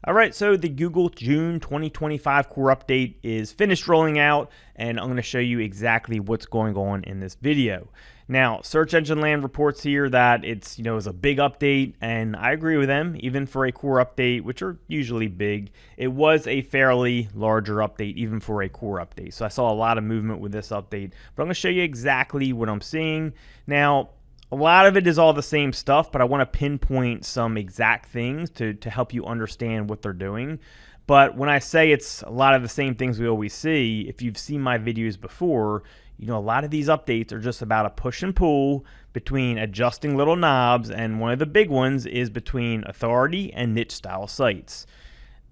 All right, so the Google June 2025 core update is finished rolling out, and I'm going to show you exactly what's going on in this video. Now, Search Engine Land reports here that it's, is a big update, and I agree with them. Even for a core update, which are usually big, it was a fairly larger update, even for a core update. So I saw a lot of movement with this update, but I'm going to show you exactly what I'm seeing. Now, a lot of it is all the same stuff, but I want to pinpoint some exact things to help you understand what they're doing. But when I say it's a lot of the same things we always see, if you've seen my videos before, a lot of these updates are just about a push and pull between adjusting little knobs, and one of the big ones is between authority and niche style sites.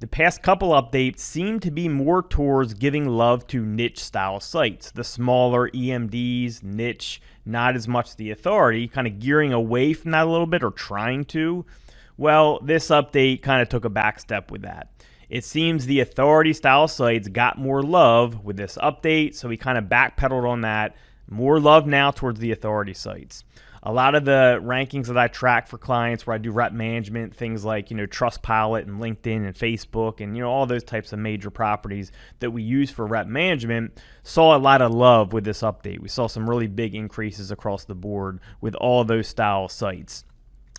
The past couple updates seem to be more towards giving love to niche style sites, the smaller EMDs, niche, not as much the authority, kind of gearing away from that a little bit, or trying to. Well, this update kind of took a back step with that. It seems the authority style sites got more love with this update, so we kind of backpedaled on that. More love now towards the authority sites. A lot of the rankings that I track for clients where I do rep management, things like, Trustpilot and LinkedIn and Facebook and, all those types of major properties that we use for rep management, saw a lot of love with this update. We saw some really big increases across the board with all those style sites.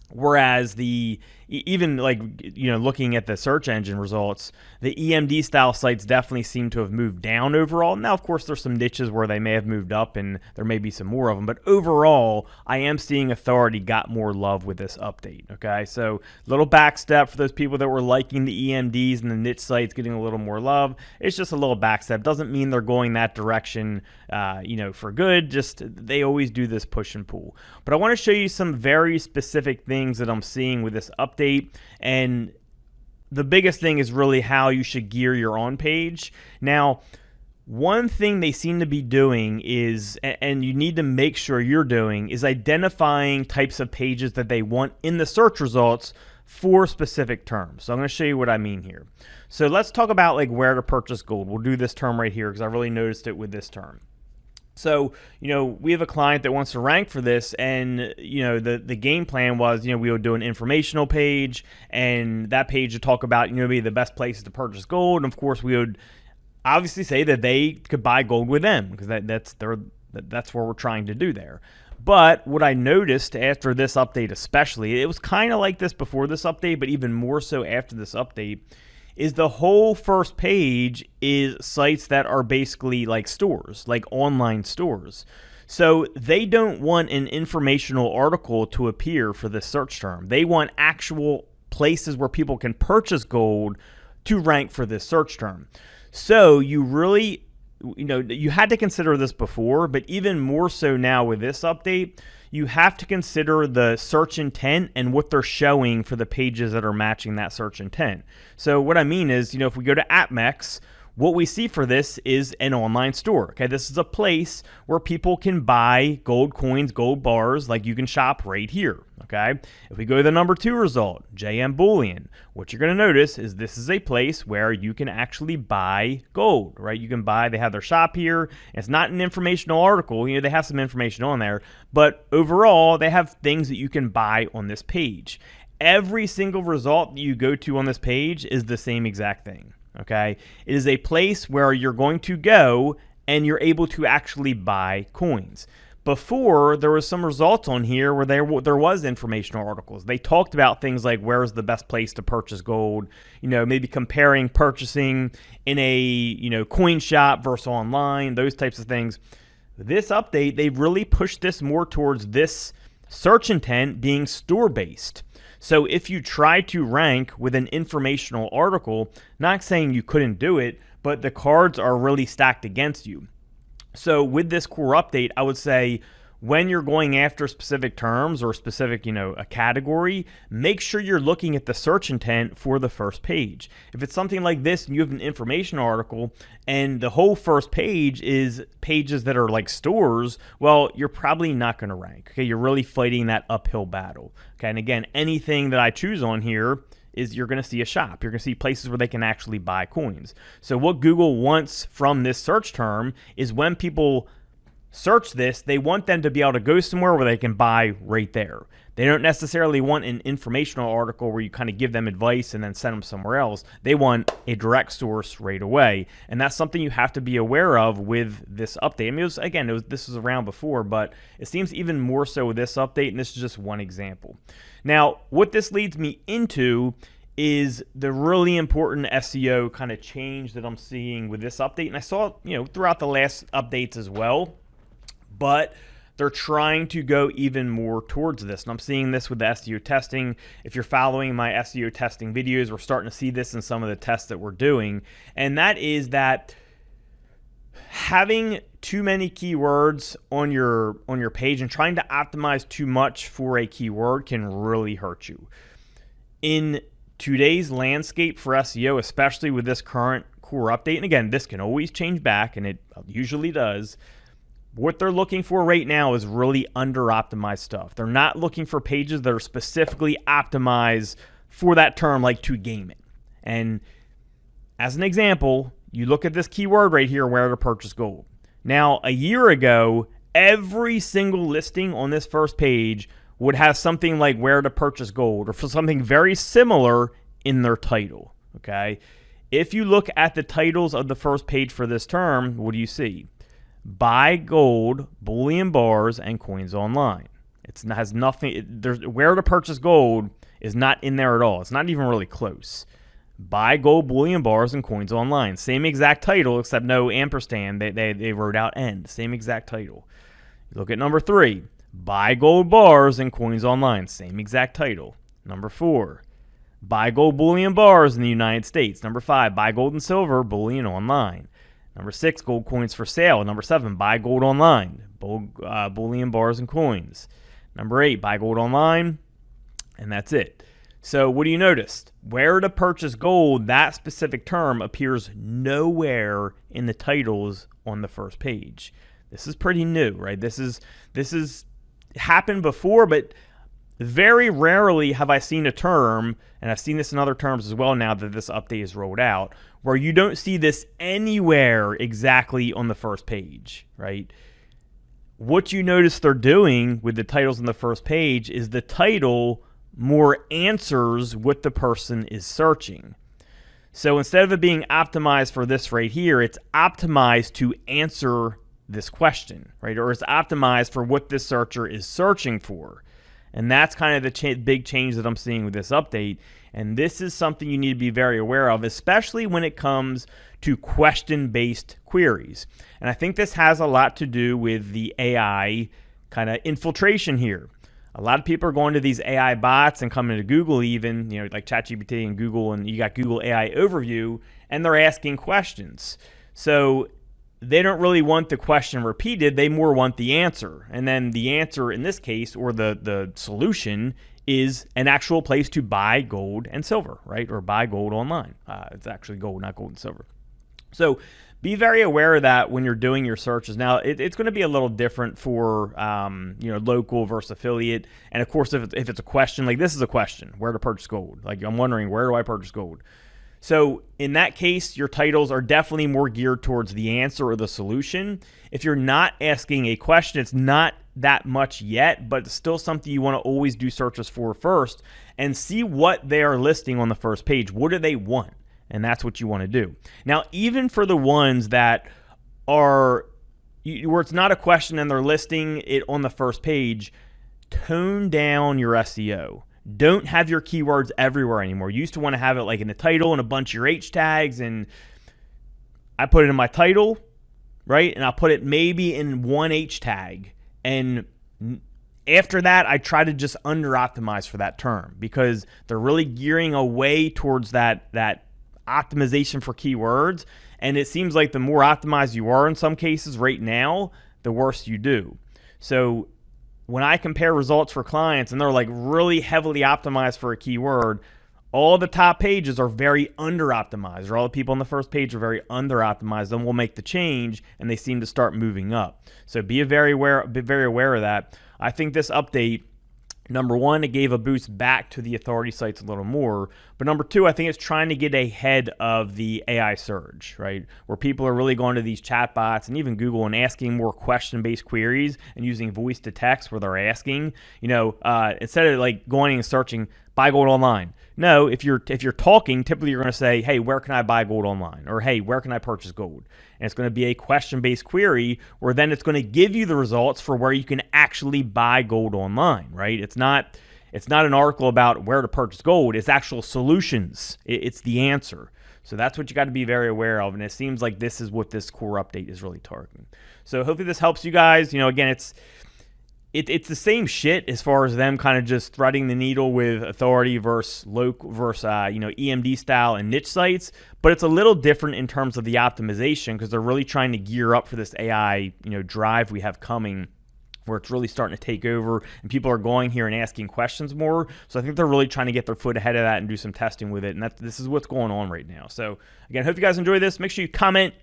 Whereas even looking at the search engine results, the EMD style sites definitely seem to have moved down overall. Now, of course, there's some niches where they may have moved up and there may be some more of them, but overall, I am seeing authority got more love with this update. Okay, so little back step for those people that were liking the EMDs and the niche sites getting a little more love. It's just a little back step. Doesn't mean they're going that direction, for good. Just they always do this push and pull. But I want to show you some very specific things that I'm seeing with this update, and the biggest thing is really how you should gear your on page. Now, one thing they seem to be doing is, and you need to make sure you're doing, is identifying types of pages that they want in the search results for specific terms. So I'm going to show you what I mean here. So let's talk about where to purchase gold. We'll do this term right here because I really noticed it with this term. So, we have a client that wants to rank for this, and, the game plan was, we would do an informational page, and that page would talk about, maybe the best places to purchase gold. And of course, we would obviously say that they could buy gold with them because that's what we're trying to do there. But what I noticed after this update, especially, it was kind of like this before this update, but even more so after this update, is the whole first page is sites that are basically like stores, like online stores. So they don't want an informational article to appear for this search term. They want actual places where people can purchase gold to rank for this search term. So you really, you had to consider this before, but even more so now with this update, you have to consider the search intent and what they're showing for the pages that are matching that search intent. So what I mean is, if we go to AppMex, what we see for this is an online store. Okay, this is a place where people can buy gold coins, gold bars, like you can shop right here. Okay, if we go to the number 2 result, JM Bullion, what you're going to notice is this is a place where you can actually buy gold, right? You can buy, they have their shop here. It's not an informational article. They have some information on there, but overall, they have things that you can buy on this page. Every single result that you go to on this page is the same exact thing. Okay, it is a place where you're going to go and you're able to actually buy coins. Before, there was some results on here where there was informational articles. They talked about things like where's the best place to purchase gold, maybe comparing purchasing in a coin shop versus online, those types of things. This update, they've really pushed this more towards this search intent being store-based. So if you try to rank with an informational article, not saying you couldn't do it, but the cards are really stacked against you. So with this core update, I would say when you're going after specific terms or specific, a category, make sure you're looking at the search intent for the first page. If it's something like this and you have an information article and the whole first page is pages that are like stores, well, you're probably not going to rank. Okay, you're really fighting that uphill battle. Okay, and again, anything that I choose on here is you're going to see a shop. You're going to see places where they can actually buy coins. So what Google wants from this search term is when people search this, they want them to be able to go somewhere where they can buy right there. They don't necessarily want an informational article where you kind of give them advice and then send them somewhere else. They want a direct source right away. And that's something you have to be aware of with this update. I mean, this was around before, but it seems even more so with this update, and this is just one example. Now, what this leads me into is the really important SEO kind of change that I'm seeing with this update. And I saw, throughout the last updates as well, but they're trying to go even more towards this. And I'm seeing this with the SEO testing. If you're following my SEO testing videos, we're starting to see this in some of the tests that we're doing. And that is that having too many keywords on your page and trying to optimize too much for a keyword can really hurt you. In today's landscape for SEO, especially with this current core update, and again, this can always change back, and it usually does, what they're looking for right now is really under-optimized stuff. They're not looking for pages that are specifically optimized for that term, like to game it. And as an example, you look at this keyword right here, where to purchase gold. Now, a year ago, every single listing on this first page would have something like where to purchase gold or for something very similar in their title, okay? If you look at the titles of the first page for this term, what do you see? Buy gold, bullion bars, and coins online. It has nothing. Where to purchase gold is not in there at all. It's not even really close. Buy gold, bullion bars, and coins online. Same exact title, except no ampersand. They wrote out end. Same exact title. Look at number 3. Buy gold bars and coins online. Same exact title. Number 4. Buy gold, bullion bars in the United States. Number 5. Buy gold and silver, bullion online. Number 6, gold coins for sale. Number 7, buy gold online, bullion bars and coins. Number 8, buy gold online, and that's it. So what do you notice? Where to purchase gold, that specific term appears nowhere in the titles on the first page. This is pretty new, right? This is happened before, but very rarely have I seen a term, and I've seen this in other terms as well now that this update is rolled out, where you don't see this anywhere exactly on the first page, right? What you notice they're doing with the titles on the first page is the title more answers what the person is searching. So instead of it being optimized for this right here, it's optimized to answer this question, right? Or it's optimized for what this searcher is searching for. And that's kind of the big change that I'm seeing with this update. And this is something you need to be very aware of, especially when it comes to question-based queries. And I think this has a lot to do with the AI kind of infiltration here. A lot of people are going to these AI bots and coming to Google even, like ChatGPT and Google, and you got Google AI Overview, and they're asking questions. So they don't really want the question repeated, they more want the answer. And then the answer in this case, or the solution, is an actual place to buy gold and silver, right? Or buy gold online. It's actually gold, not gold and silver. So be very aware of that when you're doing your searches. Now, it's going to be a little different for local versus affiliate. And of course, if it's a question, like this is a question, where to purchase gold. Like I'm wondering, where do I purchase gold? So in that case, your titles are definitely more geared towards the answer or the solution. If you're not asking a question, it's not that much yet, but it's still something you want to always do searches for first and see what they are listing on the first page. What do they want? And that's what you want to do. Now, even for the ones that are where it's not a question and they're listing it on the first page, tone down your SEO. Don't have your keywords everywhere anymore. You used to want to have it like in the title and a bunch of your H tags, and I put it in my title, right? And I'll put it maybe in one H tag. And after that, I try to just under-optimize for that term because they're really gearing away towards that optimization for keywords. And it seems like the more optimized you are in some cases right now, the worse you do. So when I compare results for clients and they're like really heavily optimized for a keyword, all the top pages are very under-optimized, or all the people on the first page are very under-optimized, then we'll make the change and they seem to start moving up. So be very aware of that. I think this update Number one, it gave a boost back to the authority sites a little more. But number two, I think it's trying to get ahead of the AI surge, right? Where people are really going to these chatbots and even Google and asking more question-based queries and using voice to text where they're asking, instead of like going and searching buy gold online. No, if you're talking, typically you're going to say, hey, where can I buy gold online? Or hey, where can I purchase gold? And it's going to be a question-based query where then it's going to give you the results for where you can actually buy gold online, right? It's not an article about where to purchase gold. It's actual solutions. It's the answer. So that's what you got to be very aware of. And it seems like this is what this core update is really targeting. So hopefully this helps you guys. Again, it's the same shit as far as them kind of just threading the needle with authority versus local versus EMD style and niche sites, but it's a little different in terms of the optimization because they're really trying to gear up for this AI drive we have coming, where it's really starting to take over and people are going here and asking questions more. So I think they're really trying to get their foot ahead of that and do some testing with it, and this is what's going on right now. So again, hope you guys enjoy this. Make sure you comment,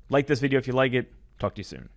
like this video if you like it. Talk to you soon.